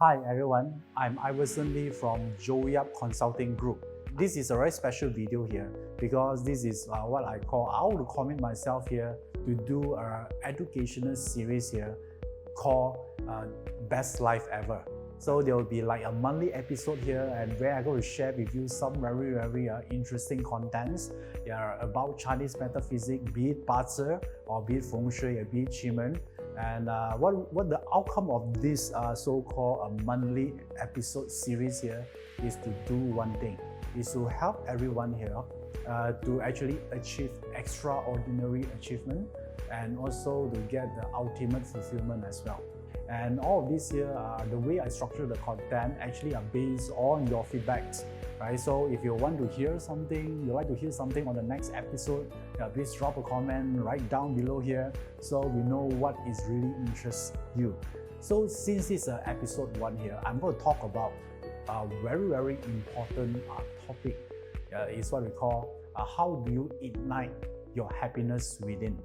Hi everyone, I'm Iverson Lee from Joyup Consulting Group. This is a very special video here because this is what I would commit myself here to do an educational series here called Best Life Ever. So there will be like a monthly episode here and where I'm going to share with you some very interesting contents about Chinese metaphysics, be it BaZi or be it Feng Shui or be it Qigong. And what the outcome of this so-called monthly episode series here is to do one thing, is to help everyone here to actually achieve extraordinary achievement and also to get the ultimate fulfillment as well. And all of this here, the way I structure the content actually are based on your feedbacks, right? So if you want to hear something, you like to hear something on the next episode, please drop a comment right down below here so we know what is really interests you. So since it's episode 1 here, I'm going to talk about a very important topic. Is what we call how do you ignite your happiness within.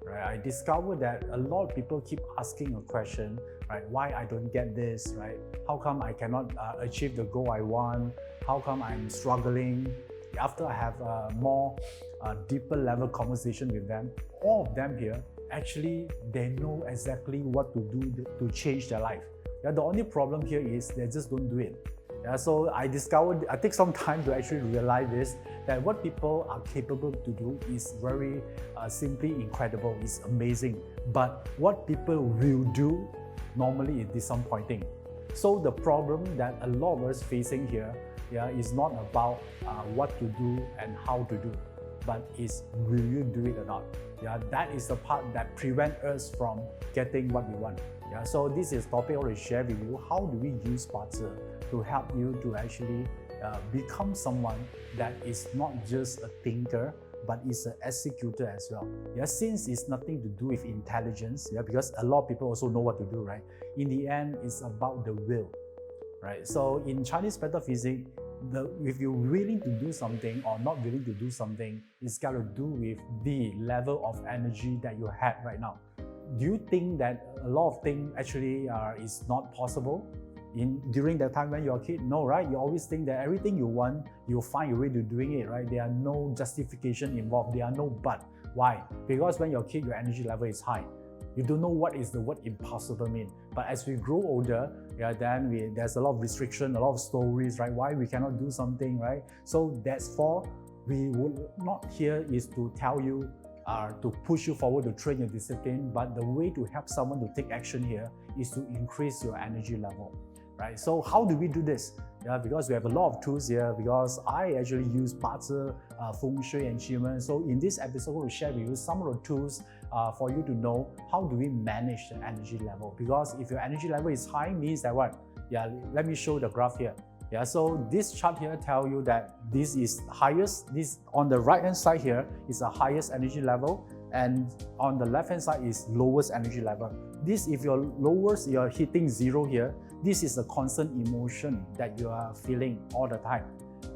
Right? I discovered that a lot of people keep asking a question, right? Why I don't get this, right? How come I cannot achieve the goal I want? How come I'm struggling? After I have a more deeper level conversation with them, all of them here, actually, they know exactly what to do to change their life. The only problem here is they just don't do it. So I take some time to actually realize this, that what people are capable to do is very simply incredible, it's amazing. But what people will do normally is disappointing. So the problem that a lot of us facing here is not about what to do and how to do, but is will you do it or not? That is the part that prevents us from getting what we want. So this is a topic I want to share with you. How do we use BaZi to help you to actually become someone that is not just a thinker, but is an executor as well. Since it's nothing to do with intelligence, because a lot of people also know what to do, right? In the end, it's about the will, right? So in Chinese metaphysics, if you're willing to do something or not willing to do something, it's got to do with the level of energy that you have right now. Do you think that a lot of things actually is not possible during the time when you're a kid? No, right? You always think that everything you want, you'll find a way to doing it, right? There are no justification involved. There are no but. Why? Because when you're a kid, your energy level is high. You don't know what is the word impossible mean. But as we grow older, then there's a lot of restriction, a lot of stories, right? Why we cannot do something, right? So that's for we would not here is to tell you to push you forward to train your discipline, but the way to help someone to take action here is to increase your energy level, right? So how do we do this? Because we have a lot of tools here, because I actually use BaZi, Feng Shui and Qigong. So in this episode, we'll share with you some of the tools for you to know how do we manage the energy level. Because if your energy level is high, means that what? Let me show the graph here. So this chart here tell you that this is highest, this on the right hand side here is the highest energy level, and on the left hand side is lowest energy level. This, if you're hitting 0 here, this is a constant emotion that you are feeling all the time,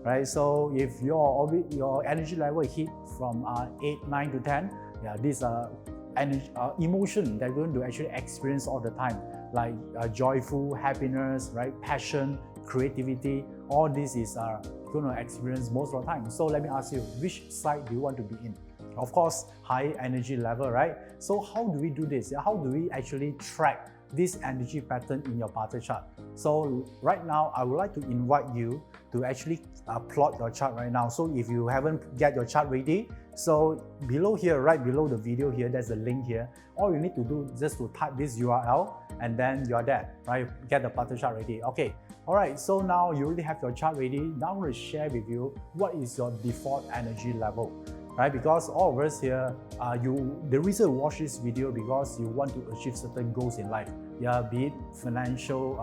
right? So if your energy level hit from 8, 9 to 10, these are emotion that you're going to actually experience all the time, like joyful, happiness, right? Passion, creativity, all this is going to experience most of the time. So let me ask you, which side do you want to be in? Of course, high energy level, right? So how do we do this? How do we actually track this energy pattern in your BaZi chart? So right now, I would like to invite you to actually plot your chart right now. So if you haven't get your chart ready, so below here, right below the video here, there's a link here. All you need to do is just to type this URL and then you're there, right? Get the BaZi chart ready. Okay. All right, so now you already have your chart ready. Now I'm going to share with you what is your default energy level, right? Because all of us here, the reason you watch this video because you want to achieve certain goals in life. Be it financial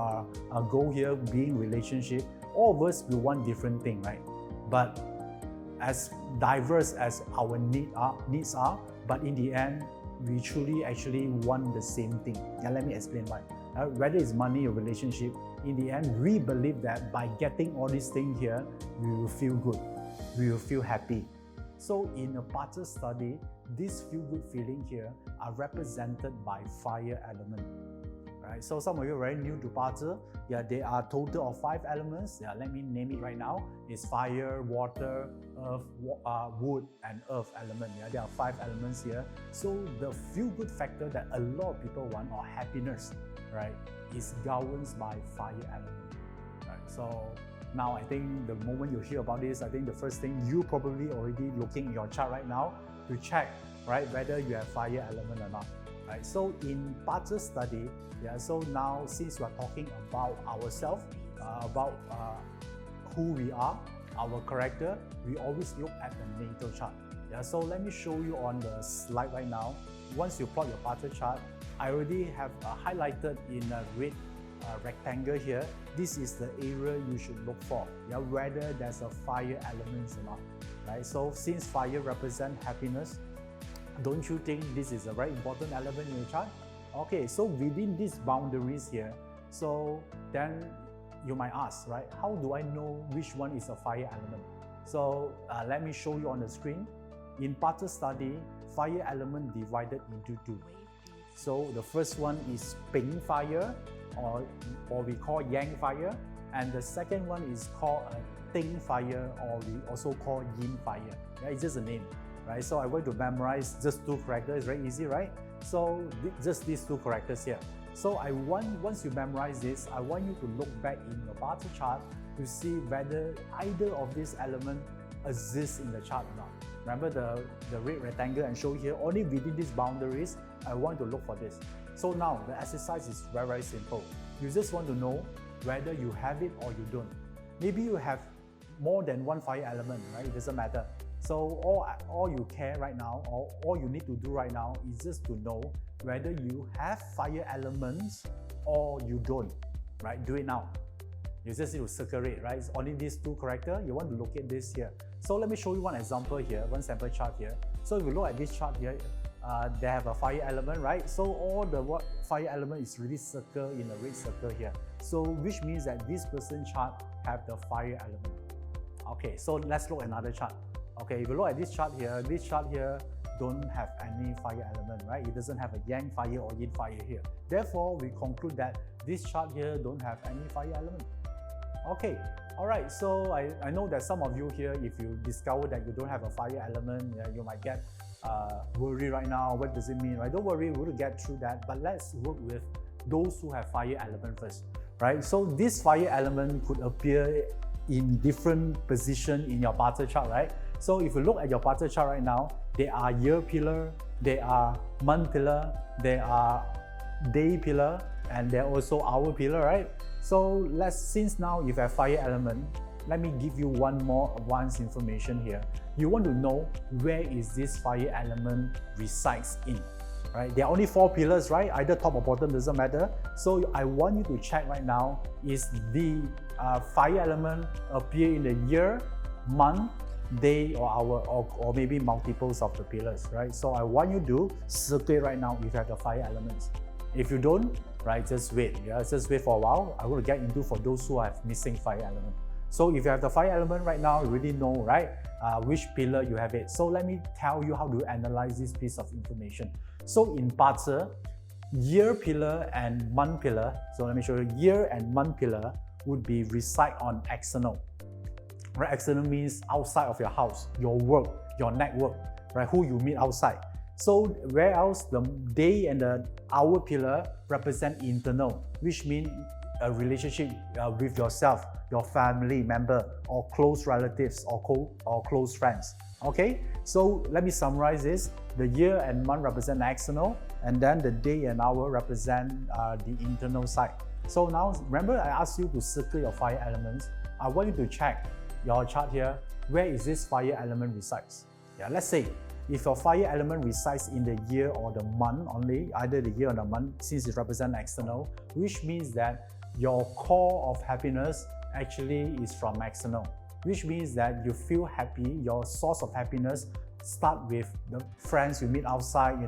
goal here, being relationship. All of us will want different things, right? But as diverse as our needs are, but in the end, we truly actually want the same thing. Let me explain why. Whether it's money or relationship, in the end, we believe that by getting all these things here, we will feel good, we will feel happy. So in a BaZi study, these feel-good feeling here are represented by fire element. right? So some of you are very new to BaZi. Yeah, there are total of 5 elements. Yeah, let me name it right now. It's fire, water, earth, wood, and earth element. Yeah, there are 5 elements here. So the feel-good factor that a lot of people want, or happiness, right, is governed by fire element. Right? So now I think the moment you hear about this, I think the first thing you probably already looking at your chart right now to check, right, whether you have fire element or not. Right? So in BaZi study, yeah, so now since we are talking about ourselves, about who we are, our character, we always look at the natal chart. Yeah, so let me show you on the slide right now. Once you plot your BaZi chart, I already have highlighted in a red rectangle here. This is the area you should look for, yeah, whether there's a fire element or not. Right? So since fire represents happiness, don't you think this is a very important element in your chart? Okay, so within these boundaries here, so then you might ask, right, how do I know which one is a fire element? So let me show you on the screen. In BaZi study, fire element divided into 2. So the first one is Ping fire, or we call Yang fire, and the second one is called Ting fire, or we also call Yin fire. Yeah, it's just a name, right? So I'm going to memorize just 2 characters. It's very easy, right? So just these 2 characters here. So once you memorize this, I want you to look back in your BaZi chart to see whether either of these elements exists in the chart or not. Remember the red rectangle and show here, only within these boundaries, I want to look for this. So now the exercise is very, very simple. You just want to know whether you have it or you don't. Maybe you have more than 1 fire element, right? It doesn't matter. So all you care right now, or all you need to do right now is just to know whether you have fire elements or you don't, right? Do it now. You just need to circle it, right? It's only these 2 characters. You want to locate this here. So let me show you one example here, one sample chart here. So if you look at this chart here, they have a fire element, right? So all the fire element is really circled in a red circle here. So which means that this person chart have the fire element. Okay, so let's look at another chart. Okay, if you look at this chart here don't have any fire element, right? It doesn't have a Yang fire or Yin fire here. Therefore, we conclude that this chart here don't have any fire element. Okay, alright, so I know that some of you here, if you discover that you don't have a fire element, you might get worried right now. What does it mean, right? Don't worry, we'll get through that, but let's work with those who have fire element first, right? So this fire element could appear in different position in your BaZi chart, right? So if you look at your BaZi chart right now, there are year pillar, there are month pillar, there are day pillar, and there are also hour pillar, right? So since now you have fire element, let me give you one more advanced information here. You want to know where is this fire element resides in, right? There are only 4 pillars, right? Either top or bottom, doesn't matter. So I want you to check right now, is the fire element appear in the year, month, day, or hour, or maybe multiples of the pillars, right? So I want you to circle right now if you have the fire elements. If you don't, right, just wait. Yeah, just wait for a while. I will get into for those who have missing fire element. So if you have the fire element right now, you really know, right, which pillar you have it. So let me tell you how to analyze this piece of information. So in BaZi, year pillar and month pillar, so let me show you, year and month pillar would be reside on external. Right, external means outside of your house, your work, your network, right, who you meet outside. So where else the day and the hour pillar represent internal, which means a relationship with yourself, your family member, or close relatives, or close friends. Okay, so let me summarize this. The year and month represent external, and then the day and hour represent the internal side. So now remember I asked you to circle your fire elements. I want you to check your chart here, where is this fire element resides? Yeah, let's say if your fire element resides in the year or the month only, either the year or the month, since it represents external, which means that your core of happiness actually is from external, which means that you feel happy, your source of happiness start with the friends you meet outside,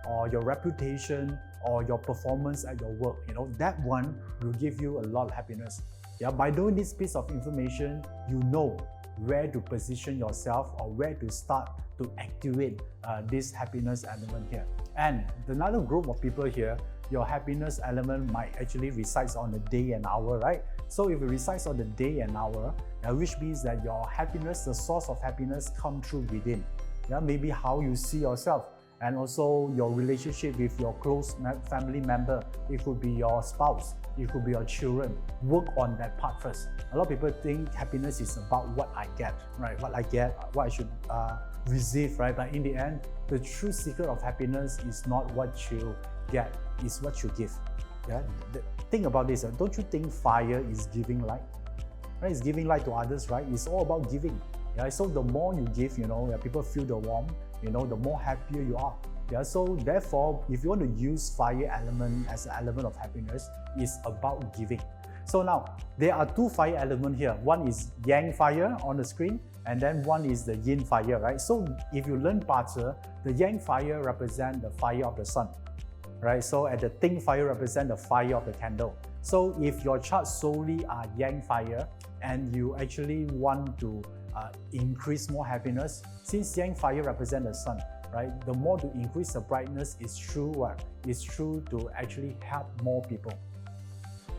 or your reputation, or your performance at your work, that one will give you a lot of happiness. Yeah, by knowing this piece of information, you know where to position yourself or where to start to activate this happiness element here. And another group of people here, your happiness element might actually resides on the day and hour, right? So if it resides on the day and hour, which means that your happiness, the source of happiness, come through within. Yeah, maybe how you see yourself, and also your relationship with your close family member. It could be your spouse, it could be your children. Work on that part first. A lot of people think happiness is about what I get, right? What I get, what I should receive, right? But in the end, the true secret of happiness is not what you get, it's what you give. Yeah? Think about this. Don't you think fire is giving light? Right? It's giving light to others, right? It's all about giving. Yeah? So the more you give, people feel the warmth, the more happier you are. Yeah, so therefore, if you want to use fire element as an element of happiness, it's about giving. So now, there are two fire elements here. One is yang fire on the screen, and then one is the yin fire, right? So if you learn BaZi, the yang fire represents the fire of the sun, right? So at the ting fire represents the fire of the candle. So if your chart solely are yang fire, and you actually want to increase more happiness, since yang fire represents the sun, right? The more to increase the brightness is true what? It's true to actually help more people.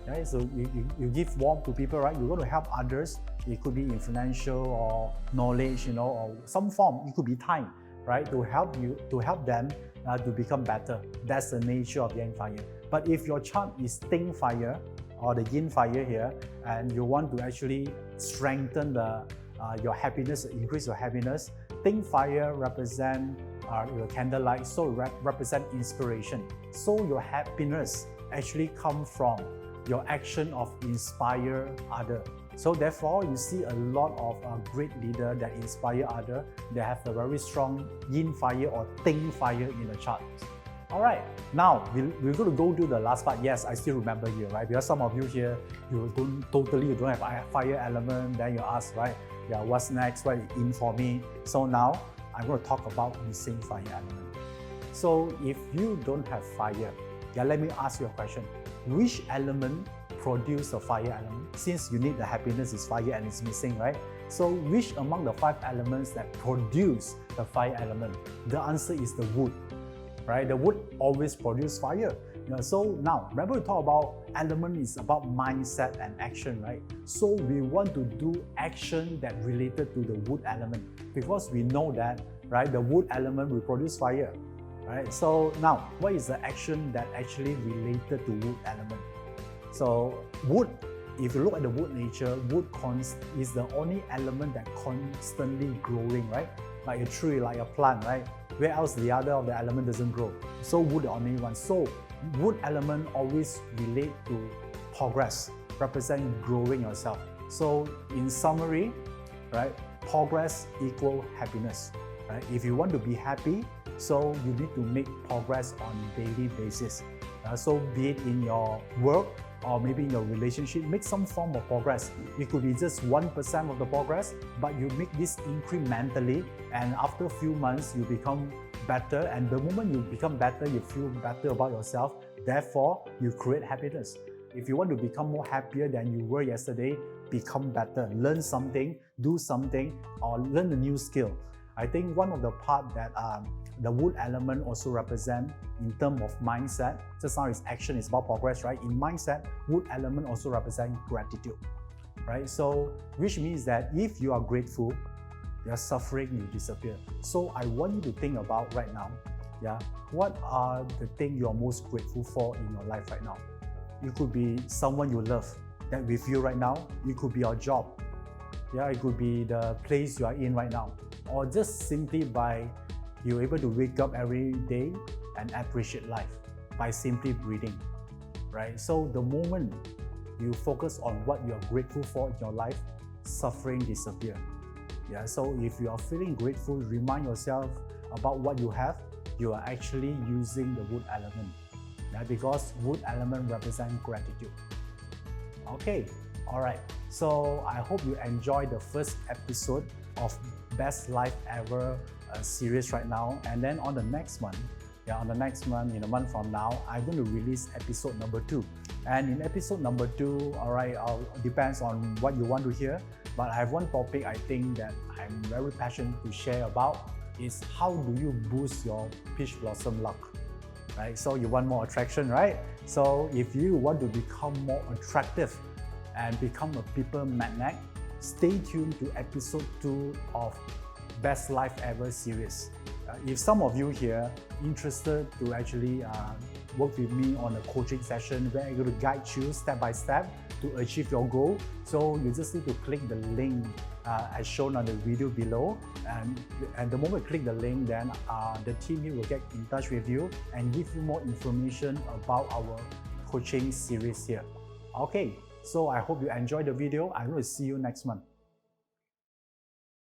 Right? So you give warmth to people, right? You're going to help others. It could be in financial or knowledge, or some form. It could be time, right? To help them to become better. That's the nature of yang fire. But if your chart is ting fire or the yin fire here, and you want to actually strengthen your happiness, increase your happiness, ting fire represent your candlelight, so represent inspiration. So your happiness actually comes from your action of inspire other. So therefore, you see a lot of great leader that inspire other. They have a very strong yin fire or ting fire in the chart. All right, now we're going to go to the last part. Yes, I still remember you, right? Because some of you here, you don't have a fire element. Then you ask, right? Yeah, what's next? What is in for me? So now I'm going to talk about missing fire element. So if you don't have fire, let me ask you a question. Which element produce the fire element? Since you need the happiness is fire and it's missing, right? So which among the 5 elements that produce the fire element? The answer is the wood, right? The wood always produce fire. So now, remember we talk about element is about mindset and action, right? So we want to do action that related to the wood element, because we know that, right, the wood element will produce fire, right? So now, what is the action that actually related to wood element? So wood, if you look at the wood nature, wood is the only element that constantly growing, right? Like a tree, like a plant, right? Where else the other of the element doesn't grow? So wood the only one. So wood element always relate to progress, represent growing yourself. So in summary, right, progress equal happiness, right? If you want to be happy, so you need to make progress on daily basis. So be it in your work or maybe in your relationship, make some form of progress. It could be just 1% of the progress, but you make this incrementally, and after a few months, you become better. And the moment you become better, you feel better about yourself. Therefore, you create happiness. If you want to become more happier than you were yesterday, become better. Learn something, do something, or learn a new skill. I think one of the part that the wood element also represent in terms of mindset, just now is action, is about progress, right? In mindset, wood element also represent gratitude, right? So, which means that if you are grateful, your suffering will disappear. So I want you to think about right now, what are the things you are most grateful for in your life right now? It could be someone you love that with you right now. It could be your job. It could be the place you are in right now. Or just simply by you're able to wake up every day and appreciate life by simply breathing, right? So the moment you focus on what you are grateful for in your life, suffering disappears. So if you are feeling grateful, remind yourself about what you have. You are actually using the wood element, because wood element represents gratitude. Okay, all right. So I hope you enjoyed the first episode of Best Life Ever series right now. And then on the next one, in a month from now, I'm going to release episode number 2. And in episode number 2, all right, depends on what you want to hear. But I have one topic I think that I'm very passionate to share about is how do you boost your peach blossom luck, right? So you want more attraction, right? So if you want to become more attractive and become a people magnet, stay tuned to episode 2 of Best Life Ever series. If some of you here interested to actually work with me on a coaching session where I'm going to guide you step by step to achieve your goal, so you just need to click the link as shown on the video below, and the moment you click the link, then the team here will get in touch with you and give you more information about our coaching series here. Okay, so I hope you enjoyed the video. I'm going to see you next month.